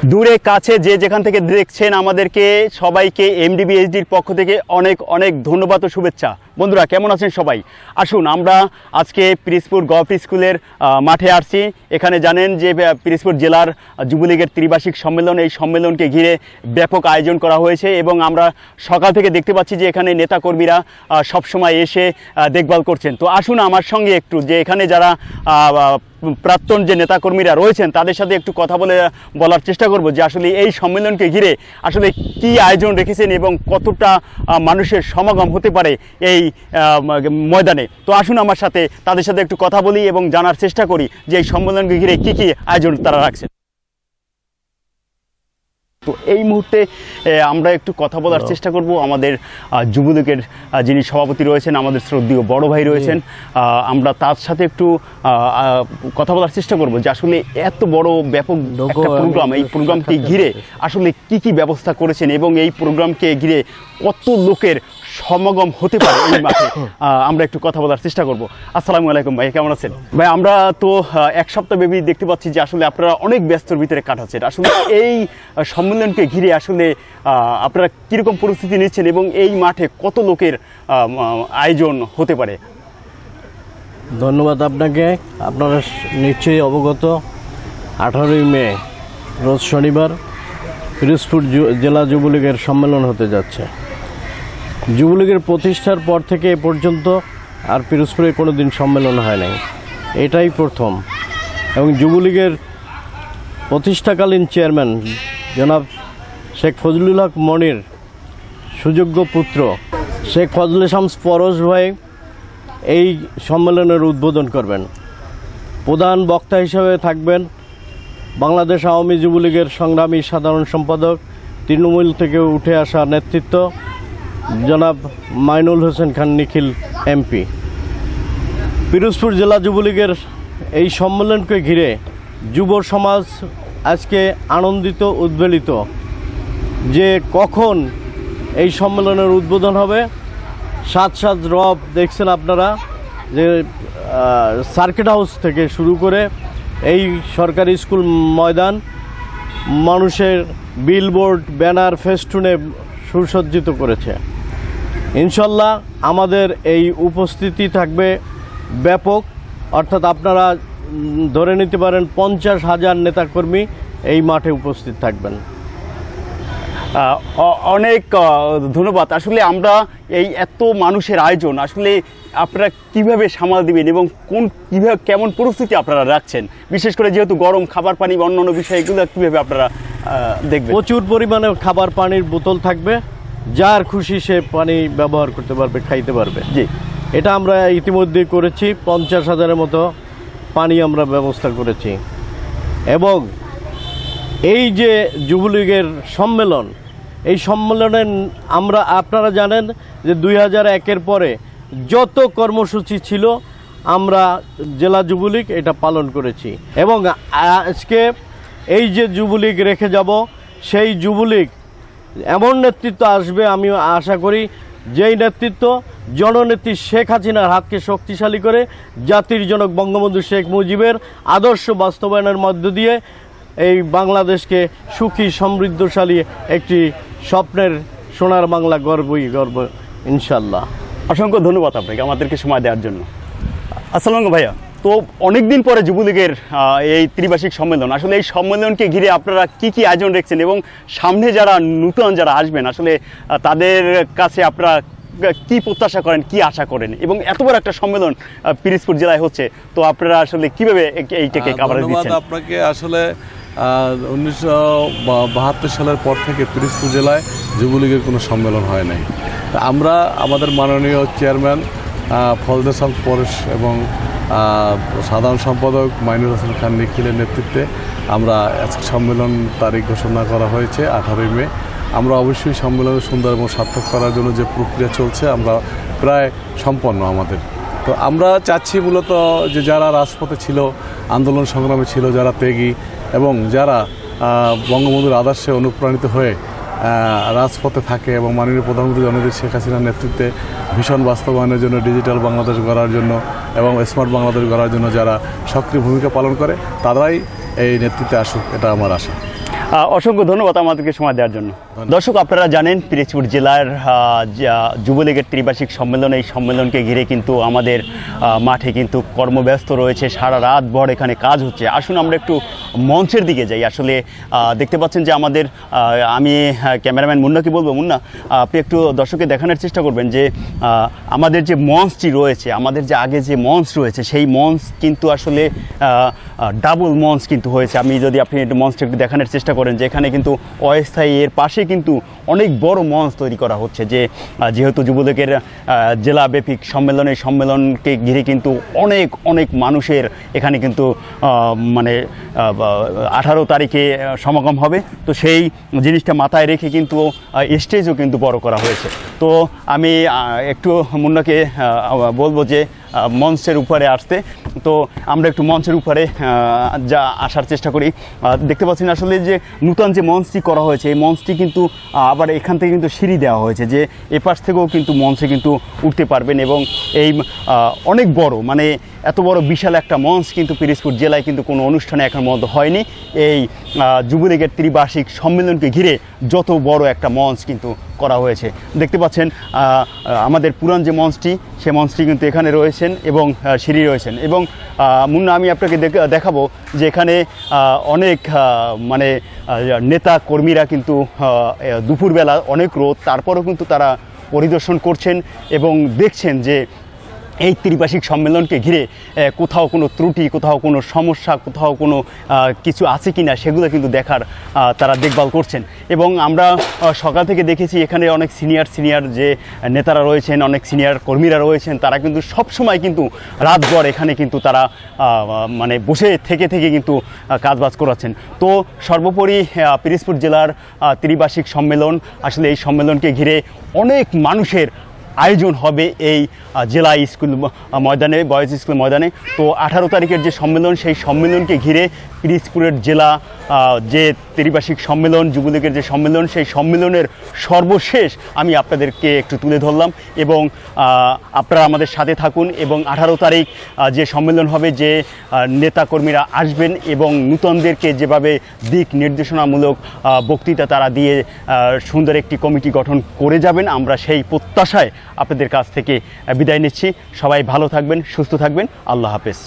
দূরে কাছে যে যেখান থেকে দেখছেন আমাদেরকে সবাইকে এমডিবিএইচডির পক্ষ থেকে অনেক অনেক ধন্যবাদ ও শুভেচ্ছা। বন্ধুরা কেমন আছেন সবাই? আসুন আমরা আজকে পিরিজপুর গভর্নমেন্ট স্কুলের মাঠে আসছি। এখানে জানেন যে পিরিজপুর জেলার যুবলীগের ত্রিবার্ষিক সম্মেলন, এই সম্মেলনকে ঘিরে ব্যাপক আয়োজন করা হয়েছে এবং আমরা সকাল থেকে দেখতে পাচ্ছি যে এখানে নেতাকর্মীরা সবসময় এসে দেখভাল করছেন। তো আসুন আমার সঙ্গে একটু যে এখানে যারা প্রাক্তন যে নেতাকর্মীরা রয়েছেন তাদের সাথে একটু কথা বলার চেষ্টা করব যে আসলে এই সম্মেলনকে ঘিরে আসলে কি আয়োজন রেখেছেন এবং কতটা মানুষের সমাগম হতে পারে এই ময়দানে। তো আসুন আমার সাথে তাদের সাথে একটু কথা বলি এবং জানার চেষ্টা করি যে এই সম্মেলনকে ঘিরে কি কি আয়োজন তারা রাখছেন। তো এই মুহূর্তে আমরা একটু কথা বলার চেষ্টা করব আমাদের যুবলীগের যিনি সভাপতি রয়েছেন, আমাদের শ্রদ্ধেয় বড় ভাই রয়েছেন, আমরা তার সাথে একটু কথা বলার চেষ্টা করব যে আসলে এত বড় ব্যাপক একটা প্রোগ্রাম, এই প্রোগ্রামকে ঘিরে আসলে কি কি ব্যবস্থা করেছেন এবং এই প্রোগ্রামকে ঘিরে কত লোকের সমাগম হতে পারে এই মাঠে আমরা একটু কথা বলার চেষ্টা করব। আসসালামু আলাইকুম ভাই, কেমন আছেন? ভাই আমরা তো এক সপ্তাহ ব্যাপী দেখতে পাচ্ছি যে আসলে আপনারা অনেক ব্যস্তর ভিতরে কাটাচ্ছেন। আসলে এই সম্মেলনকে ঘিরে আসলে আপনারা কীরকম পরিস্থিতি নিচ্ছেন এবং এই মাঠে কত লোকের আয়োজন হতে পারে? ধন্যবাদ আপনাকে। আপনারা নিশ্চয়ই অবগত 18ই মে রোজ শনিবার পিরোজপুর জেলা যুবলীগের সম্মেলন হতে যাচ্ছে। যুবলীগের প্রতিষ্ঠার পর থেকে এ পর্যন্ত আর পিরোজপুরে কোনো দিন সম্মেলন হয় নাই, এটাই প্রথম। এবং যুবলীগের প্রতিষ্ঠাকালীন চেয়ারম্যান জনাব শেখ ফজলুল হক মনির সুযোগ্য পুত্র শেখ ফজলে শামস পরশ ভাই এই সম্মেলনের উদ্বোধন করবেন। প্রধান বক্তা হিসেবে থাকবেন বাংলাদেশ আওয়ামী যুবলীগের সংগ্রামী সাধারণ সম্পাদক, তৃণমূল থেকে উঠে আসা নেতৃত্ব জনাব মাইনুল হোসেন খান নিখিল এমপি। পিরোজপুর জেলা যুবলীগের এই সম্মেলনকে ঘিরে যুব সমাজ আজকে আনন্দিত, উদ্বেলিত যে কখন এই সম্মেলনের উদ্বোধন হবে। সাত রব দেখছেন আপনারা যে সার্কিট হাউস থেকে শুরু করে এই সরকারি স্কুল ময়দান মানুষের বিলবোর্ড, ব্যানার, ফেস্টুনে সুসজ্জিত করেছে। ইনশাল্লাহ আমাদের এই উপস্থিতি থাকবে ব্যাপক, অর্থাৎ আপনারা ধরে নিতে পারেন 50,000 নেতাকর্মী এই মাঠে উপস্থিত থাকবেন। অনেক ধন্যবাদ। আসলে আমরা এই এত মানুষের আয়োজন আসলে আপনারা কিভাবে সামাল দিবেন এবং কিভাবে কেমন পরিস্থিতি আপনারা রাখছেন, বিশেষ করে যেহেতু গরম খাবার পানি বা অন্যান্য বিষয় এগুলো কীভাবে আপনারা দেখবেন? প্রচুর পরিমাণে খাবার পানির বোতল থাকবে, যার খুশি সে পানি ব্যবহার করতে পারবে, খাইতে পারবে। জি, এটা আমরা ইতিমধ্যে করেছি। 50,000-এর মতো পানি আমরা ব্যবস্থা করেছি। এবং এই যে যুবলীগের সম্মেলন, এই সম্মেলনে আপনারা জানেন যে 2001-এর পরে যত কর্মসূচি ছিল আমরা জেলা যুবলীগ এটা পালন করেছি। এবং আজকে এই যে যুবলীগ রেখে যাব, সেই যুবলীগ এমন নেতৃত্ব আসবে আমি আশা করি, যেই নেতৃত্ব জননেত্রী শেখ হাসিনার হাতকে শক্তিশালী করে জাতির জনক বঙ্গবন্ধু শেখ মুজিবের আদর্শ বাস্তবায়নের মধ্য দিয়ে এই বাংলাদেশকে সুখী সমৃদ্ধশালী একটি স্বপ্নের সোনার বাংলা গর্বই গর্ব ইনশাল্লাহ। অসংখ্য ধন্যবাদ আপনাকে আমাদেরকে সময় দেওয়ার জন্য। আসসালামু ভাইয়া, তো অনেকদিন পরে যুবলীগের এই ত্রিবার্ষিক সম্মেলন, আসলে এই সম্মেলনকে ঘিরে আপনারা কি কি আয়োজন রেখেছেন এবং সামনে যারা নূতন যারা আসবেন আসলে তাদের কাছে আপনারা কি প্রত্যাশা করেন, কি আশা করেন? এবং এত বড় একটা সম্মেলন পিরোজপুর জেলায় হচ্ছে, তো আপনারা আসলে কিভাবে এইটাকে কভারেজ দিচ্ছেন? আপনাকে আসলে 1972 সালের পর থেকে পিরোজপুর জেলায় যুবলীগের কোনো সম্মেলন হয় নাই। আমরা আমাদের মাননীয় চেয়ারম্যান ফজলে শামস পরশ এবং সাধারণ সম্পাদক মাইনুল হোসেন খান নিখিলের নেতৃত্বে আমরা আজকে সম্মেলন তারিখ ঘোষণা করা হয়েছে 18ই মে। আমরা অবশ্যই সম্মেলনে সুন্দর এবং সার্থক করার জন্য যে প্রক্রিয়া চলছে আমরা প্রায় সম্পন্ন আমাদের। তো আমরা চাচ্ছি মূলত যে যারা রাজপথে ছিল, আন্দোলন সংগ্রামে ছিল, যারা ত্যাগী এবং যারা বঙ্গবন্ধুর আদর্শে অনুপ্রাণিত হয়ে রাজপথে থাকে এবং মাননীয় প্রধানমন্ত্রী জননেত্রী শেখ হাসিনার নেতৃত্বে ভীষণ বাস্তবায়নের জন্য, ডিজিটাল বাংলাদেশ গড়ার জন্য এবং স্মার্ট বাংলাদেশ গড়ার জন্য যারা সক্রিয় ভূমিকা পালন করে তারাই এই নেতৃত্বে আসুক, এটা আমার আশা। অসংখ্য ধন্যবাদ আমাদেরকে সময় দেওয়ার জন্য। দর্শক, আপনারা জানেন পিরোজপুর জেলার যুবলীগের ত্রিবার্ষিক সম্মেলন, এই সম্মেলনকে ঘিরে কিন্তু আমাদের মাঠে কিন্তু কর্মব্যস্ত রয়েছে, সারা রাত ভর এখানে কাজ হচ্ছে। আসুন আমরা একটু মঞ্চের দিকে যাই। আসলে দেখতে পাচ্ছেন যে আমাদের আমি ক্যামেরাম্যান মুন্নাকে বলবো, মুন্না আপনি একটু দর্শককে দেখানোর চেষ্টা করবেন যে আমাদের যে মঞ্চটি রয়েছে, আমাদের যে আগে যে মঞ্চ রয়েছে, সেই মঞ্চ কিন্তু আসলে ডাবল মঞ্চ কিন্তু হয়েছে। আপনি একটু মঞ্চটা একটু দেখানোর চেষ্টা করেন যে এখানে কিন্তু অস্থায়ী, এর পাশে কিন্তু অনেক বড় মঞ্চ তৈরি করা হচ্ছে, যে যেহেতু যুবলীগের জেলাব্যাপী সম্মেলনকে ঘিরে কিন্তু অনেক মানুষের এখানে কিন্তু মানে 18 তারিখে সমাগম হবে। তো সেই জিনিসটা মাথায় রেখে কিন্তু স্টেজও কিন্তু বড় করা হয়েছে। তো আমি একটু মুন্নাকে বলবো যে মঞ্চের উপরে আসতে। তো আমরা একটু মঞ্চের উপরে আসার চেষ্টা করি। দেখতে পাচ্ছেন আসলে যে নূতন যে মঞ্চটি করা হয়েছে, এই মঞ্চটি কিন্তু আবার এখান থেকে কিন্তু সিঁড়ি দেওয়া হয়েছে, যে এপাশ থেকেও কিন্তু মঞ্চে কিন্তু উঠতে পারবেন। এবং এই অনেক বড়, মানে এত বড় বিশাল একটা মঞ্চ কিন্তু পিরোজপুর জেলায় কিন্তু কোনো অনুষ্ঠানে এখন মতো হয়নি। এই যুবলীগের ত্রিবার্ষিক সম্মেলনকে ঘিরে যত বড় একটা মঞ্চ কিন্তু করা হয়েছে। দেখতে পাচ্ছেন আমাদের পুরান যে মঞ্চটি, সে মঞ্চটি কিন্তু এখানে রয়েছেন এবং সিঁড়ি রয়েছেন। এবং মুন্না, আমি আপনাকে দেখাবো যে এখানে অনেক মানে নেতা কর্মীরা কিন্তু দুপুরবেলা অনেক রোদ, তারপরেও কিন্তু তারা পরিদর্শন করছেন এবং দেখছেন যে এই ত্রিবার্ষিক সম্মেলনকে ঘিরে কোথাও কোনো ত্রুটি, কোথাও কোনো সমস্যা, কোথাও কোনো কিছু আছে কি না, সেগুলো কিন্তু দেখার তারা দেখভাল করছেন। এবং আমরা সকাল থেকে দেখেছি এখানে অনেক সিনিয়র যে নেতারা রয়েছেন, অনেক সিনিয়র কর্মীরা রয়েছেন, তারা কিন্তু সব সময় কিন্তু রাতভর এখানে কিন্তু তারা মানে বসে থেকে কিন্তু কাজবাজ করাচ্ছেন। তো সর্বোপরি পিরোজপুর জেলার ত্রিবার্ষিক সম্মেলন, আসলে এই সম্মেলনকে ঘিরে অনেক মানুষের আয়োজন হবে এই জেলা স্কুল ময়দানে, বয়েজ স্কুল ময়দানে। তো 18 তারিখের যে সম্মেলন, সেই সম্মেলনকে ঘিরে পিরোজপুরের জেলা যে ত্রিবার্ষিক সম্মেলন, যুবলীগের যে সম্মেলন, সেই সম্মেলনের সর্বশেষ আমি আপনাদেরকে একটু তুলে ধরলাম। এবং আপনারা আমাদের সাথে থাকুন। এবং 18 তারিখ যে সম্মেলন হবে, যে নেতাকর্মীরা আসবেন এবং নূতনদেরকে যেভাবে দিক নির্দেশনামূলক বক্তৃতা তারা দিয়ে সুন্দর একটি কমিটি গঠন করে যাবেন, আমরা সেই প্রত্যাশায় আপনাদের কাছ থেকে বিদায় নিচ্ছি। সবাই ভালো থাকবেন, সুস্থ থাকবেন। আল্লাহ হাফেজ।